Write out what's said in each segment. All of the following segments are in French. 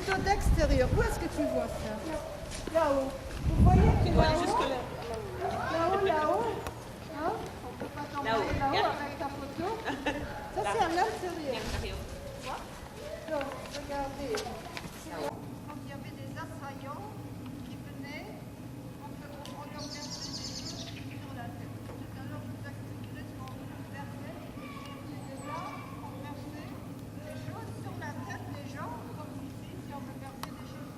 photo d'extérieur. Où est-ce que tu vois ça? Là-haut. Vous voyez que là-haut? Là-haut, là-haut. Hein? On ne peut pas t'envoyer là-haut avec ta photo. Ça, c'est à l'intérieur. Donc, regardez. Quand il y avait des assaillants qui venaient, on leur versait des choses sur la tête. Tout à l'heure, je vous expliquerai ce qu'on versait. Et là, on versait des choses sur la tête des gens, comme ici. Si on me versait des choses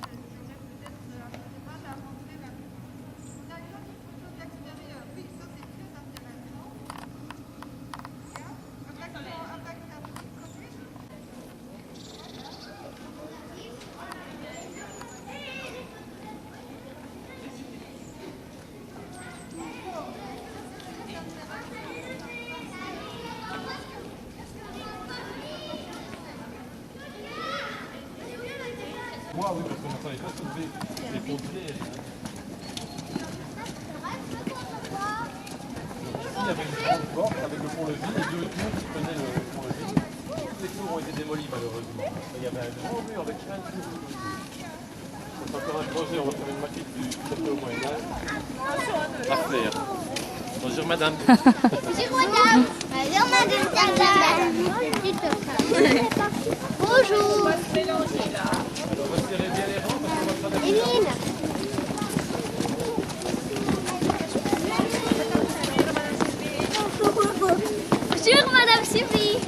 dessus, j'aurais peut-être un peu de mal à rentrer là-dedans. On a une autre photo d'extérieur. Oui, ça c'est très intéressant. Regarde, avec la petite copine. Moi, oui, parce qu'on n'entendait pas soulever les pompiers. Ici, il y avait une grande porte avec le pont-levis et deux tours qui prenaient le pont-levis. Toutes les tours ont été démolies, malheureusement. Il y avait un grand mur avec plein de tours. C'est encore un projet, on va faire une maquette du château au Moyen-Âge. À faire. Bonjour, madame. Bonjour, madame. Bonjour, madame. Bonjour. Alors, resserrez bien les rangs parce qu'on va traverser. Eline. Bonjour, madame Sylvie.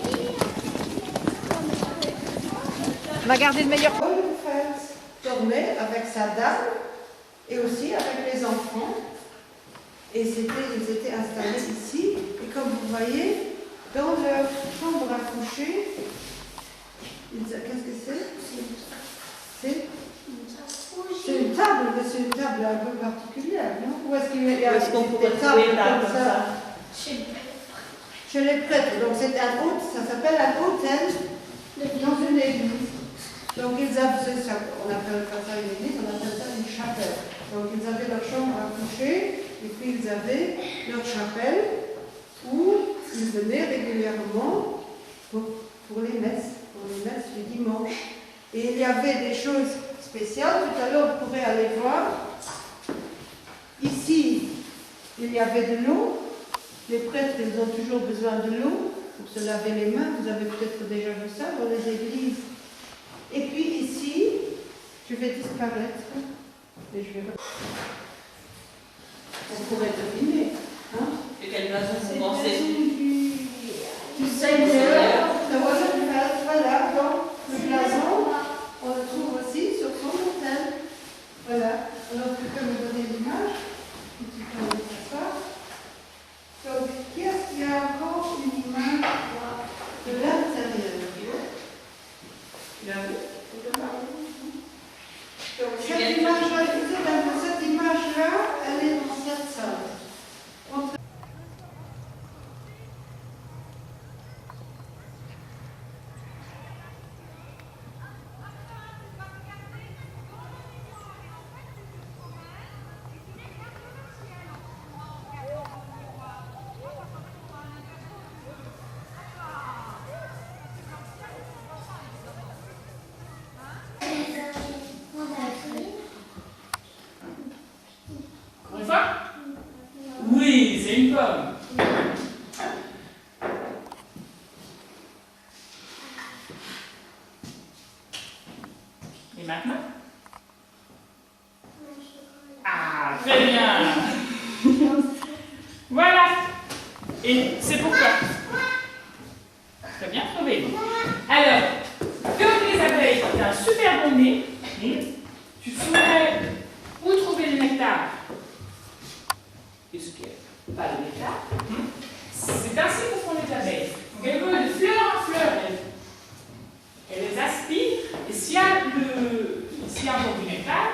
On va garder le meilleur. Paul Fels dormait avec sa dame et aussi avec les enfants. Et ils étaient installés ici. Et comme vous voyez, dans leur chambre à coucher, qu'est-ce que c'est? C'est une table, mais c'est une table un peu particulière, non? Où est-ce qu'on pourrait trouver une table comme ça? Chez les prêtres. Donc c'est un hôtel, ça s'appelle un hôtel dans une église. Donc ils avaient, on appelle pas ça une église, on appelle ça une chapelle. Donc ils avaient leur chambre à coucher et puis ils avaient leur chapelle où ils venaient régulièrement pour les messes du dimanche. Et il y avait des choses spéciales. Tout à l'heure, vous pourrez aller voir. Ici, il y avait de l'eau. Les prêtres, ils ont toujours besoin de l'eau pour se laver les mains. Vous avez peut-être déjà vu ça dans les églises. Et puis ici, je vais disparaître. Et je vais... On pourrait deviner. Hein? Et quelle blason vous pensez? Du Seigneur, voilà, donc le blason, on le trouve aussi sur son autel. Voilà, alors tu peux me donner l'image, si tu peux aller s'asseoir. Donc, qu'est-ce qu'il y a encore une image de l'intérieur? Donc, cette image-là, elle est dans cette salle. Une fois? Oui, c'est une pomme. Et maintenant? Ah, très bien. Voilà. Et c'est pourquoi? Très bien trouvé. Alors, comme les abeilles ont un super bon nez, tu saurais où trouver le nectar. Et ce qui est pas le nectar, c'est ainsi que font les abeilles. Donc elles volent de fleur en fleur, elles les aspirent, et s'il y a encore du nectar,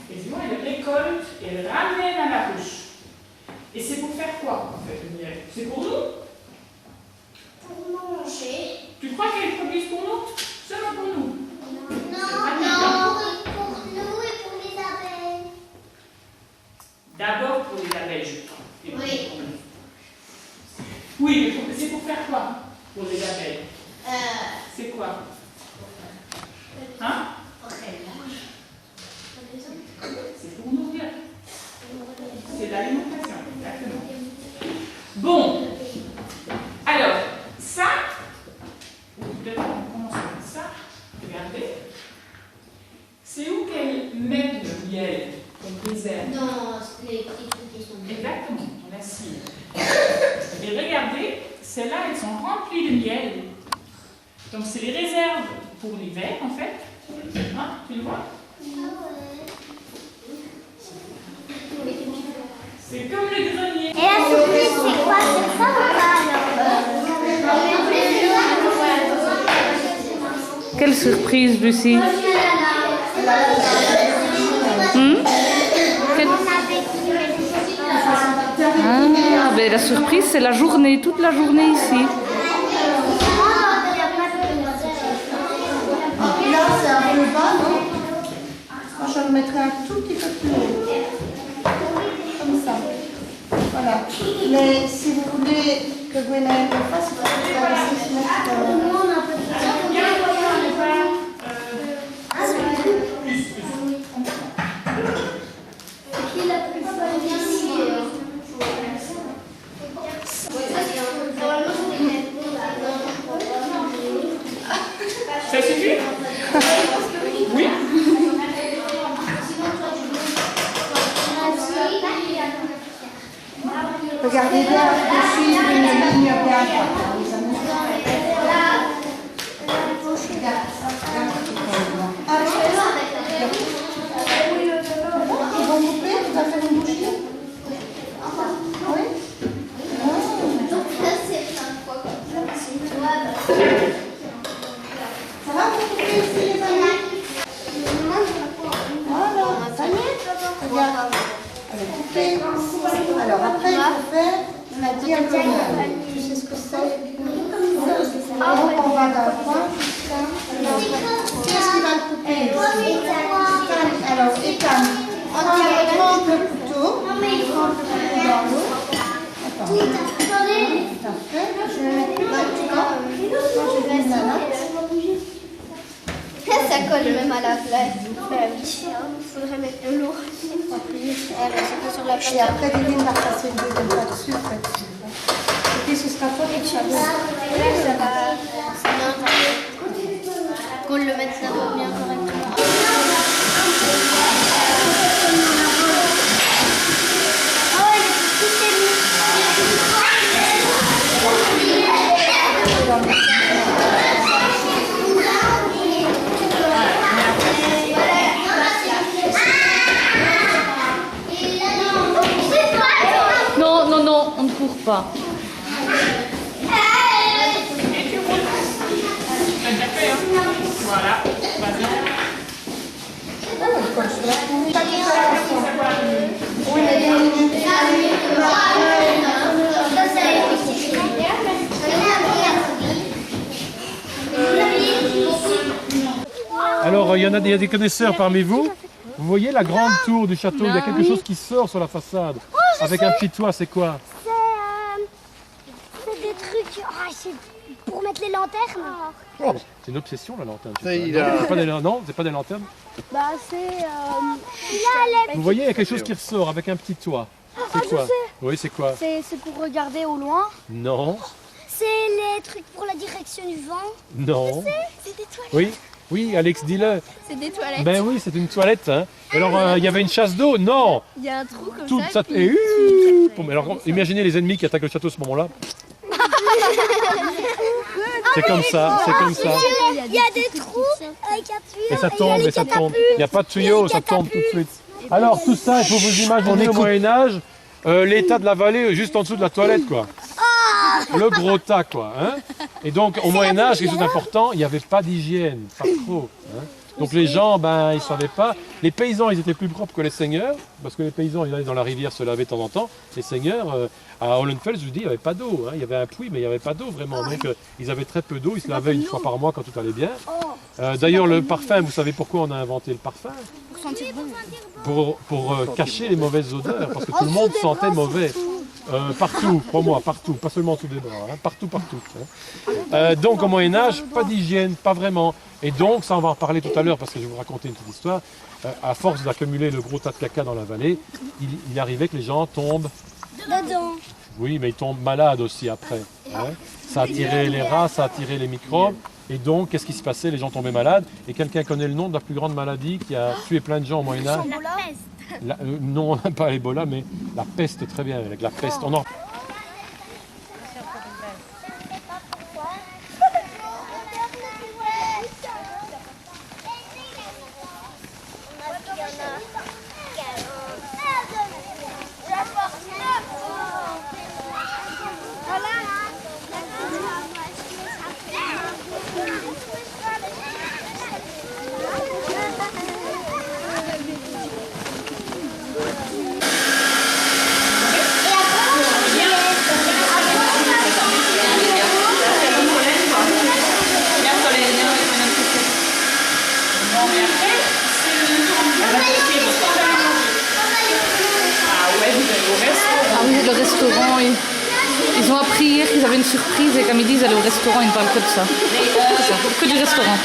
évidemment, elles le récoltent et elles le ramènent à la bouche. Et c'est pour faire quoi, en fait, le miel? C'est pour nous? Pour manger. Tu crois qu'elles produisent pour nous? Seulement pour nous? Non, pour nous et pour les abeilles. D'abord pour les abeilles, je crois. Et puis Oui. pour nous. Oui, mais c'est pour faire quoi pour les abeilles? C'est quoi? Hein? mettre le miel comme réserve. Non, les petits trucs qui sont bien. Exactement, on a cire. Et regardez, celles-là, elles sont remplies de miel. Donc c'est les réserves pour l'hiver en fait. Hein, tu le vois? C'est comme le grenier. Et la surprise, c'est quoi? C'est ça ou pas alors? Quelle surprise, Lucie? Ah, ben la surprise, c'est la journée, toute la journée ici. Là, c'est un peu bas, non? Moi, je le mettrais un tout petit peu plus haut. Comme ça. Voilà. Mais si vous voulez que Gwenaëlle le fasse, il faut essayer de se mettre... Ça suffit? Oui. Regardez bien, de suivre une ligne bien droite. Ils vont couper, tu vas faire une bouchée? Oui? Ça va vous couper ici les amis? Voilà, ça y est. Regarde. Allez, couper. Alors après, il faut faire la diagonale. Tu sais ce que c'est? Donc on va d'un point. Qu'est-ce qui va le couper ici? Alors, Ethan, prends le couteau. Dans l'eau. Attends. Parfait. Je vais mettre maintenant. Je vais mettre la natte. Ça colle même à la plaque. Il faudrait mettre de l'eau. Et après, Dylan va passer une deuxième fois dessus, et puis ce sera pas quelque chose. Ça va. C'est bien. Qu'on le mette ça va bien correctement. Non, non, non, on ne court pas. Voilà. Alors, il y a des connaisseurs parmi vous. Vous voyez la grande tour du château, il y a quelque chose qui sort sur la façade. Avec un petit toit, c'est quoi? C'est des trucs. Ah, c'est pour mettre les lanternes. Oh, c'est une obsession la lanterne. Ça, il a- Non, c'est pas des lanternes. Bah, c'est. Vous voyez, il y a quelque chose qui ressort avec un petit toit. C'est quoi? Oui, c'est quoi? C'est pour regarder au loin. Non, C'est les trucs pour la direction du vent. non. C'est des toilettes. Oui, oui, Alex, dis-le. C'est des toilettes. Ben oui, c'est une toilette. Hein. Alors, il y avait une chasse d'eau? Non. Il y a un trou comme Tout ça. Et bon, alors, imaginez les ennemis qui attaquent le château à ce moment-là. C'est comme ça, c'est comme ça. Il y a des trous avec un tuyau. Et ça tombe, et ça tombe. Il n'y a pas de tuyau, ça tombe tout de suite. Alors, tout ça, il faut vous imaginer au Moyen-Âge, l'état de la vallée juste en dessous de la toilette, quoi. Le gros tas, quoi. Hein. Et donc, au Moyen-Âge, quelque chose d'important, il n'y avait pas d'hygiène, pas trop. Hein. Donc les gens, ben, ils ne savaient pas. Les paysans, ils étaient plus propres que les seigneurs, parce que les paysans, ils allaient dans la rivière se laver de temps en temps. Les seigneurs, à Hollenfels, je vous dis, il n'y avait pas d'eau. Hein. Il y avait un puits, mais il n'y avait pas d'eau vraiment. Donc ils avaient très peu d'eau, ils se lavaient une fois par mois quand tout allait bien. D'ailleurs, le parfum, vous savez pourquoi on a inventé le parfum? Pour sentir bon. Pour cacher les mauvaises odeurs, parce que tout le monde sentait mauvais. Partout, crois-moi, partout, pas seulement sous des bras, hein, partout, partout. Hein. Donc au Moyen-Âge, pas d'hygiène, pas vraiment. Et donc, ça on va en parler tout à l'heure parce que je vais vous raconter une petite histoire. À force d'accumuler le gros tas de caca dans la vallée, il arrivait que les gens tombent. Dedans. Oui, mais ils tombent malades aussi après. Hein. Ça a attiré les rats, ça a attiré les microbes. Et donc, qu'est-ce qui se passait? Les gens tombaient malades. Et quelqu'un connaît le nom de la plus grande maladie qui a tué plein de gens au Moyen-Âge? Non, on n'a pas Ebola, mais la peste, très bien, avec la peste. On en... Ah oui, le restaurant, ils ont appris hier qu'ils avaient une surprise et qu'à midi ils allaient au restaurant, ils ne parlent que de ça. Que du restaurant.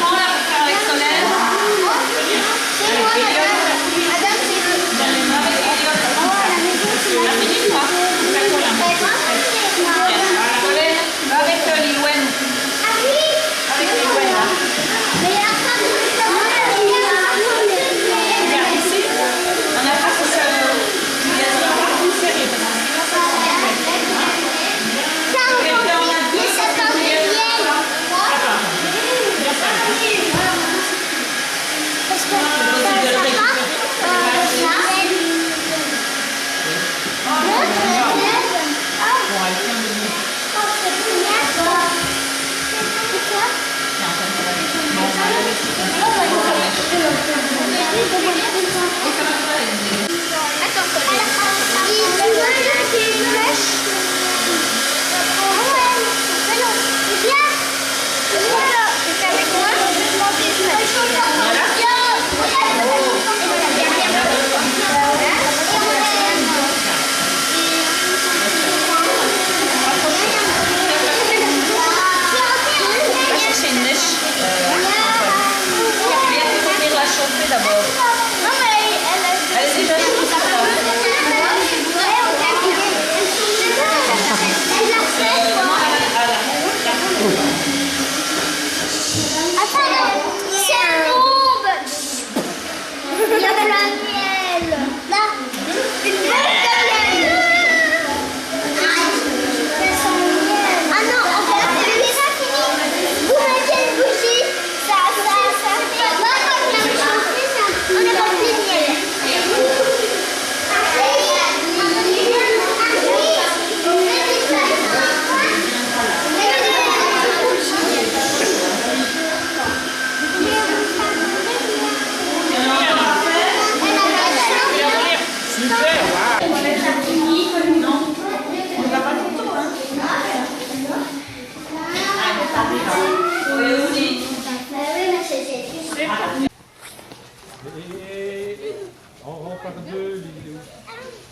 par deux, Lilou.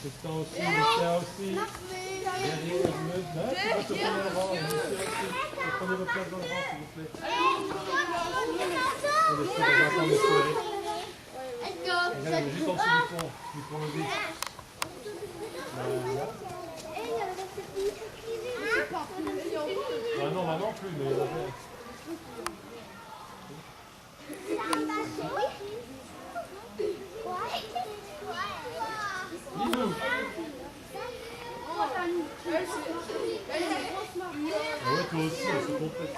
C'est ça aussi, Lucia aussi. Derrière, tu vas te prendre le rang, Lucia aussi. Prenez vos places dans le rang, s'il vous plaît. Regarde, juste en dessous du pont levé. Ah non, maintenant plus, mais... Bisous. Ah ouais, toi aussi, elle se complète.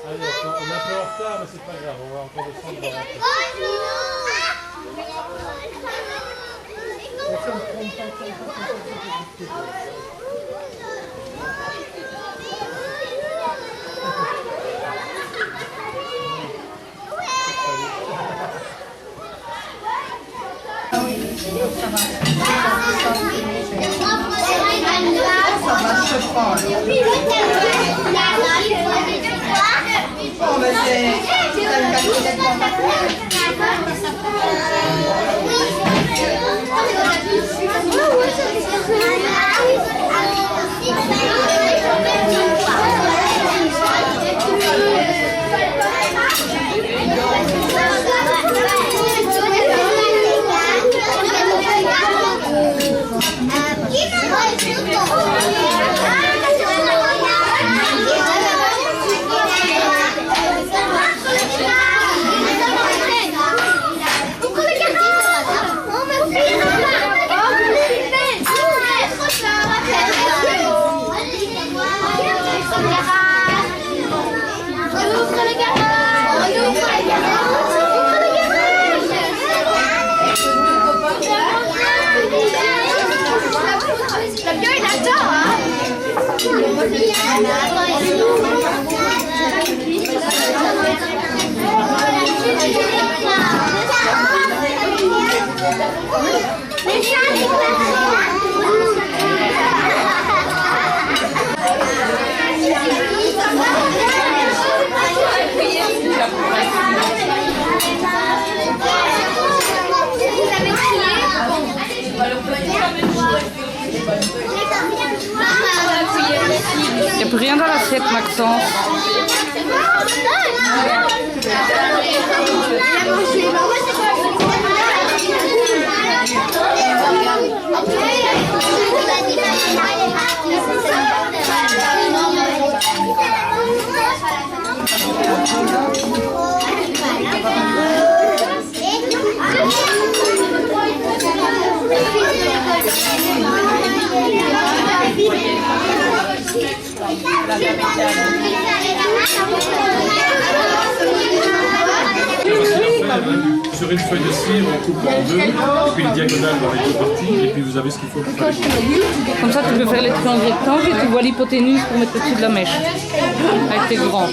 Allez, on est un peu en retard, mais c'est pas grave, on va encore descendre. Ça va, je prends. Bon, mais c'est une calculette dans ma Il n'y a plus rien dans l'assiette, Maxence. Sur une feuille de cire, on coupe en deux, et puis les diagonales dans les deux parties, et puis vous avez ce qu'il faut pour faire les coups. Comme ça, tu peux faire les triangles rectangles et tu vois l'hypoténuse pour mettre au-dessus de la mèche. Avec tes grands.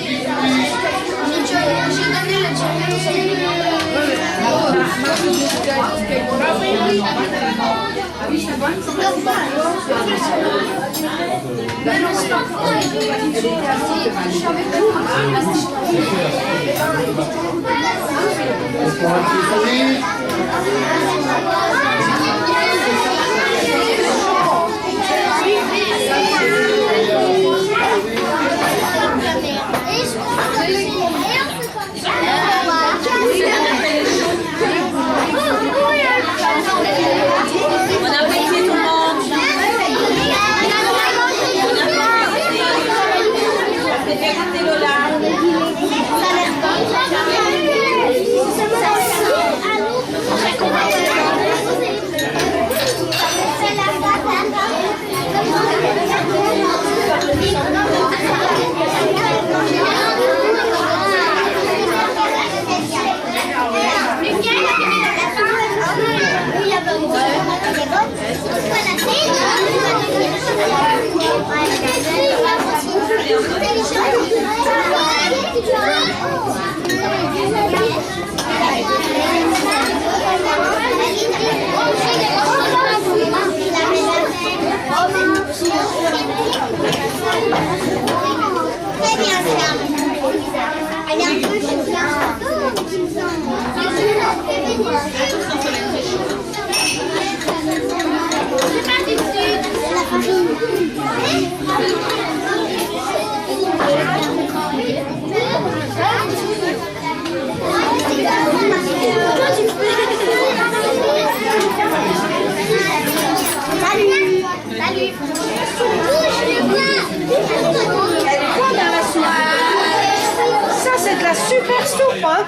Ça, c'est de la super soupe, hein?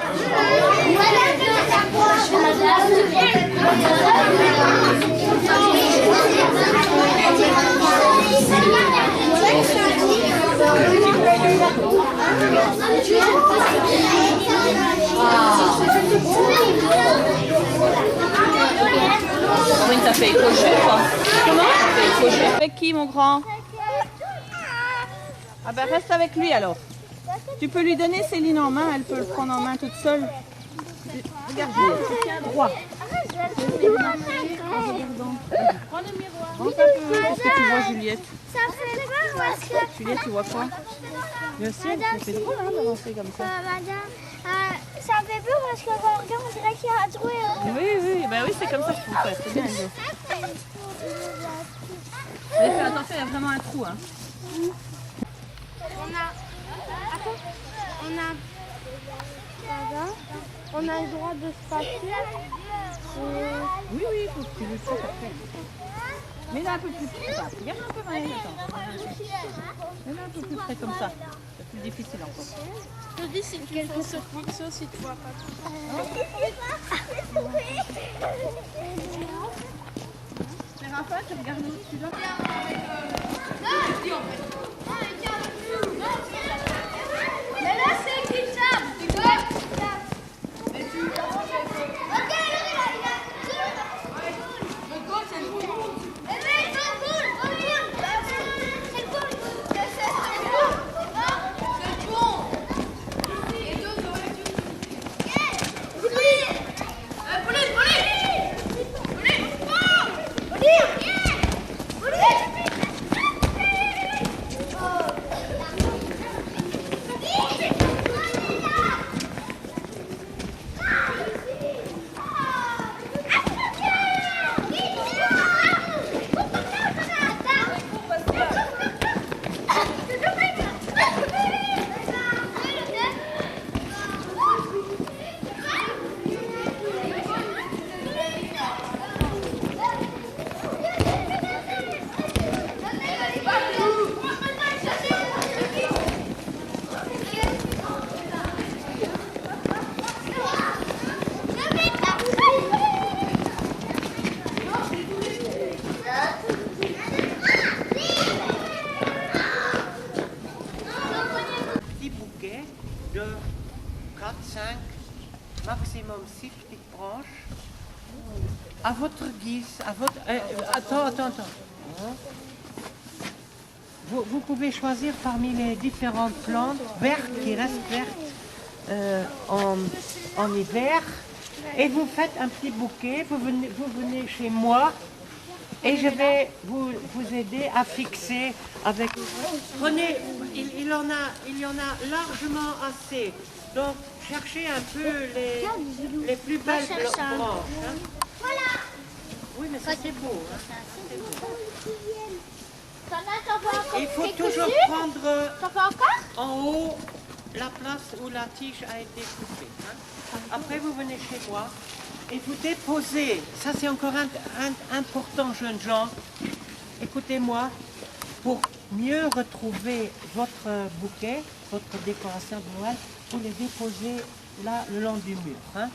Oui, t'as fait écocher, quoi. Comment? T'as fait écocher. Avec qui, mon grand? Ah ben reste avec lui alors. Tu peux lui donner Céline en main, elle peut le prendre en main toute seule. Regarde, tiens droit. Prends le miroir. Qu'est-ce que tu vois, Juliette? Ça fait peur parce que... Juliette, tu vois quoi? Bien sûr, ça fait drôle hein, d'avancer comme ça. Madame, ça me fait peur parce que quand on regarde, on dirait qu'il y a un trou. Oui, ben oui, c'est comme ça qu'il faut faire, c'est bien. Allez, fais attention, il y a vraiment un trou. Hein. On a le droit de se passer. Oui, il faut que tu le fasses après. Mais là un peu plus près. Regarde un peu, Maëlle, attends. Mais là un peu plus près comme ça. C'est plus difficile encore. Je dis c'est quelque chose si tu vois pas. Mais Raphaël, tu regardes au-dessus là. Mais là c'est qui tape, tu vois? Mais tu... votre guise, attends. Vous pouvez choisir parmi les différentes plantes vertes qui restent vertes en hiver et vous faites un petit bouquet, vous venez chez moi et je vais vous aider à fixer avec... Prenez, il y en a largement assez, donc cherchez un peu les plus belles branches. Hein. Voilà. Oui, mais ça c'est beau. Hein. C'est beau. Il faut quelques-unes. toujours prendre T'en veux encore? en haut la place où la tige a été coupée. Hein. Après, vous venez chez moi et vous déposez. Ça, c'est encore important, jeunes gens. Écoutez-moi, pour mieux retrouver votre bouquet, votre décoration de Noël, vous les déposez là, le long du mur. Hein.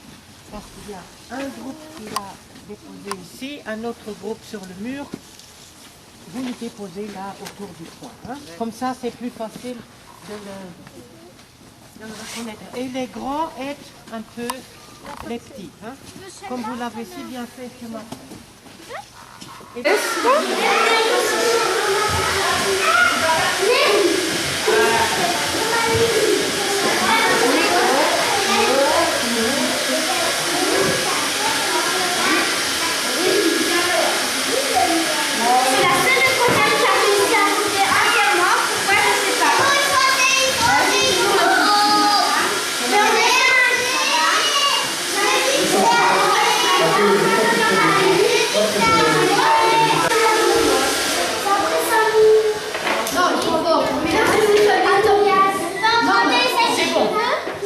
Parce qu'il y a un groupe qui l'a déposé ici, un autre groupe sur le mur. Vous le déposez là autour du coin. Hein. Comme ça, c'est plus facile de le reconnaître. Et les grands aident un peu les petits. Hein. Comme vous l'avez si bien fait ce matin.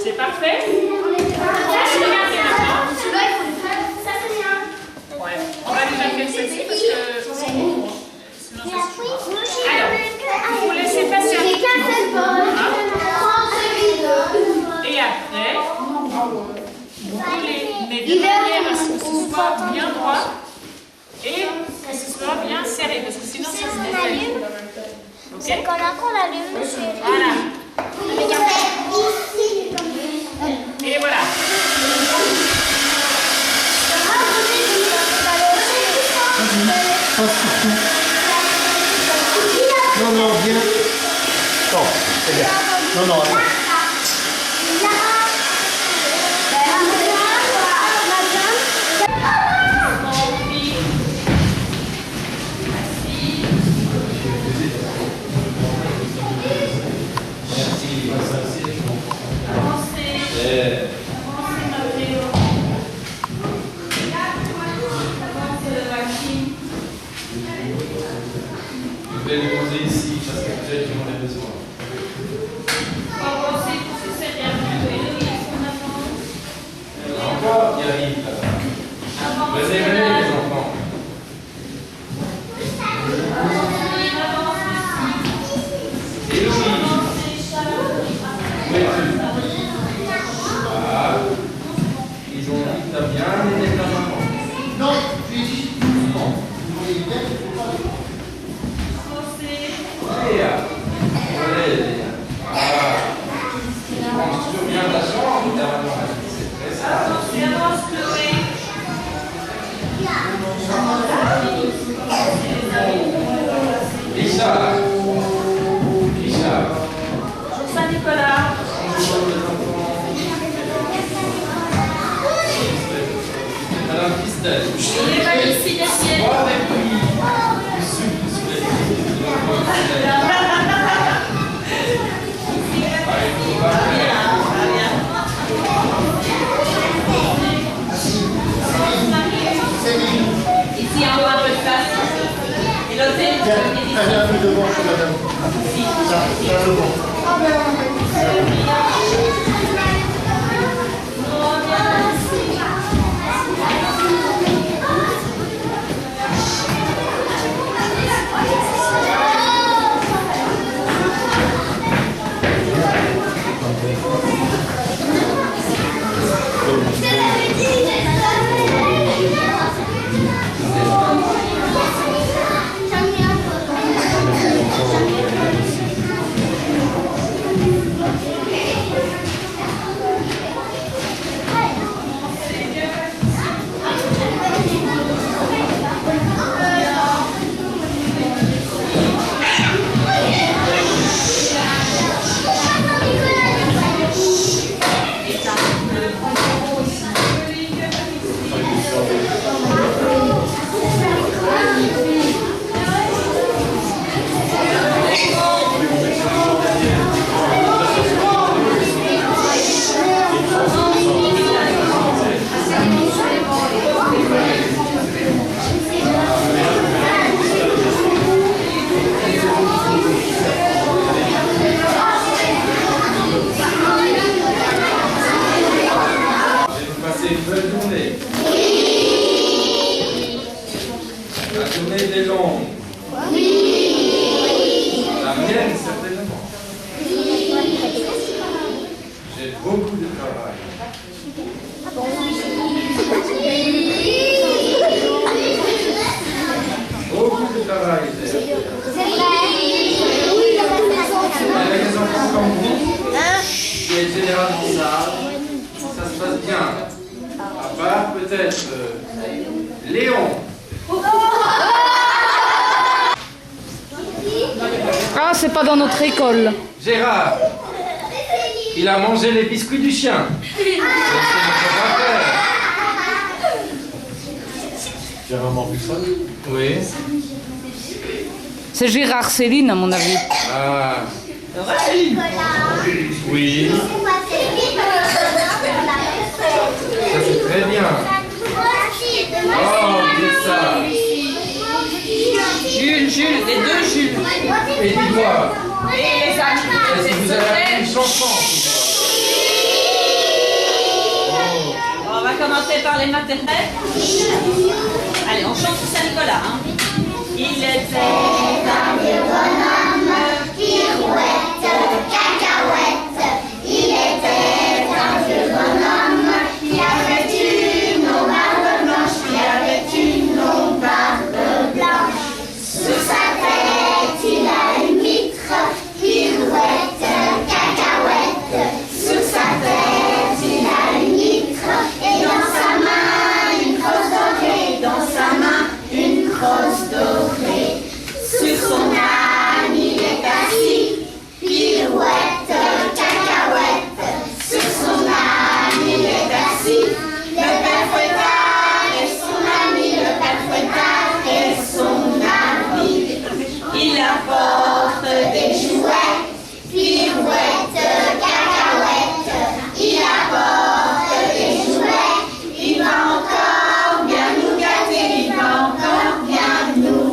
C'est parfait. Ouais. On va déjà faire celle-ci parce que sinon alors, vous laissez passer un petit peu. Et après, vous les mettez derrière à ce que ce soit bien droit et que ce soit bien serré parce que sinon ça se défait. C'est qu'on allume, monsieur. Voilà. Et voilà. Non, viens. Non, c'est bien. Non, attends. Je vais les poser ici parce que peut-être qu'ils en ont besoin. Encore, il arrive là. Venez les enfants. Et oui. Voilà. Ils ont dit que t'as bien aidé ta maman. Non, je lui ai dit doucement. Bien la chambre, c'est très simple. Richard. Bonjour Saint-Nicolas. Madame Christelle. Il est pas ici, les siennes. Ici, en haut, un peu de place. Et l'autre, Allez un peu devant, madame. Ça, devant. connaît des langues? Oui. La mienne, certainement. J'ai beaucoup de travail. Beaucoup de travail, c'est vrai. Il y a des enfants comme vous, qui êtes généralement sages, ça se passe bien. À part peut-être Léon. Ah, c'est pas dans notre école. Gérard, il a mangé les biscuits du chien. C'est ce qu'il ne faut pas faire. Gérard Morbusson. Oui. C'est Gérard Céline, à mon avis. Ah. Oui. Ça c'est très bien. Oh, dites ça. Jules, les deux Jules. Et dis-moi, Et les amis. est-ce que vous avez appris une chanson? On va commencer par les maternelles. Allez, on chante sur Saint-Nicolas. Hein. Il était un vieux bonhomme, pirouette, cacahuète. Il était un vieux bonhomme, qui avait une barbe blanche, qui avait une barbe blanche. Sur sa tête, il a une mitre, pirouette, cacahuète. Sur sa tête, il a une mitre, et dans sa main, une crosse dorée. Dans sa main, une crosse dorée. Sur son âne, il est assis, pirouette, cacahuète. Sur son âne, il est assis, le père Fouettard et son ami, le père Fouettard et son ami. Il apporte des jouets, pirouette, cacahuète. Il apporte des jouets, il va encore bien nous gâter, il va encore bien nous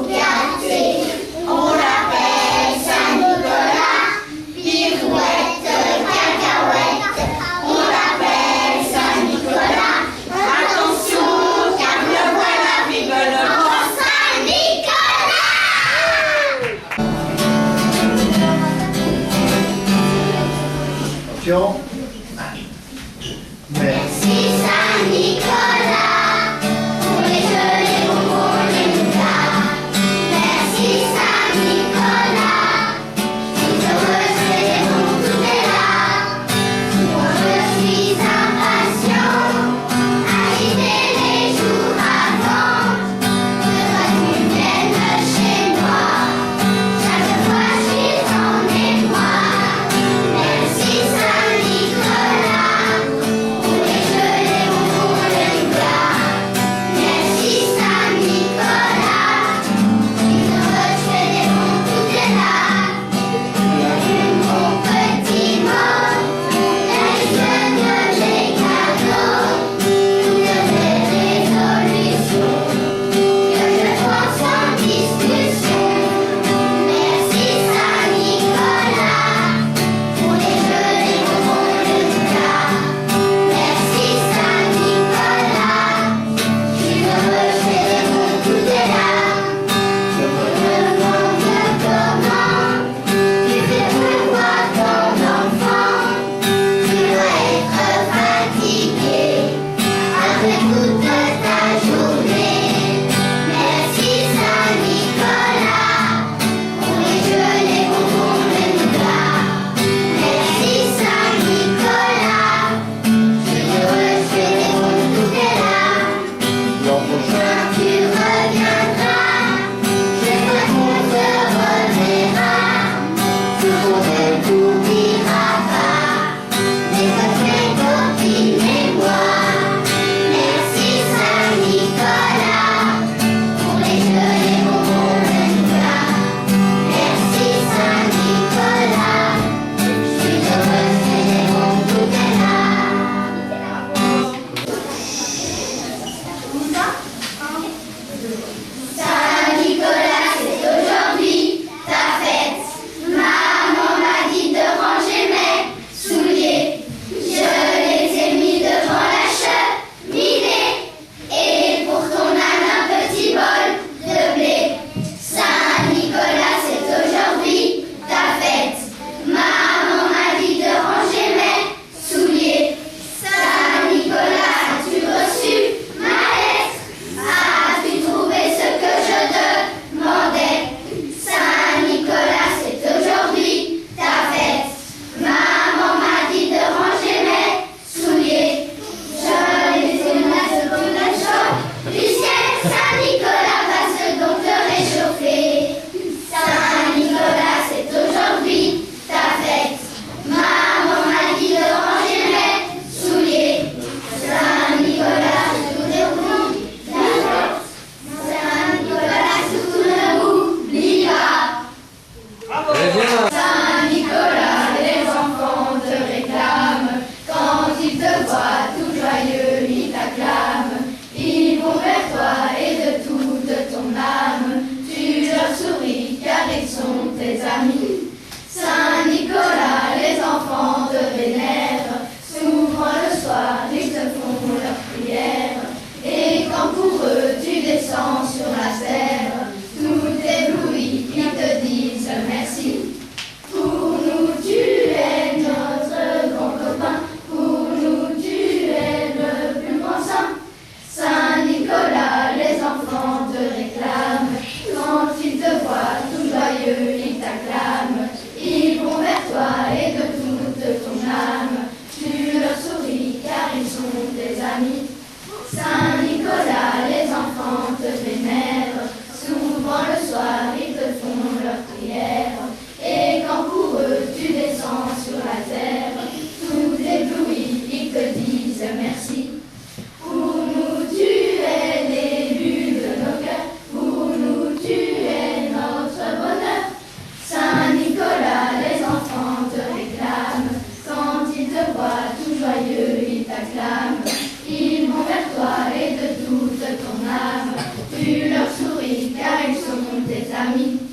famille.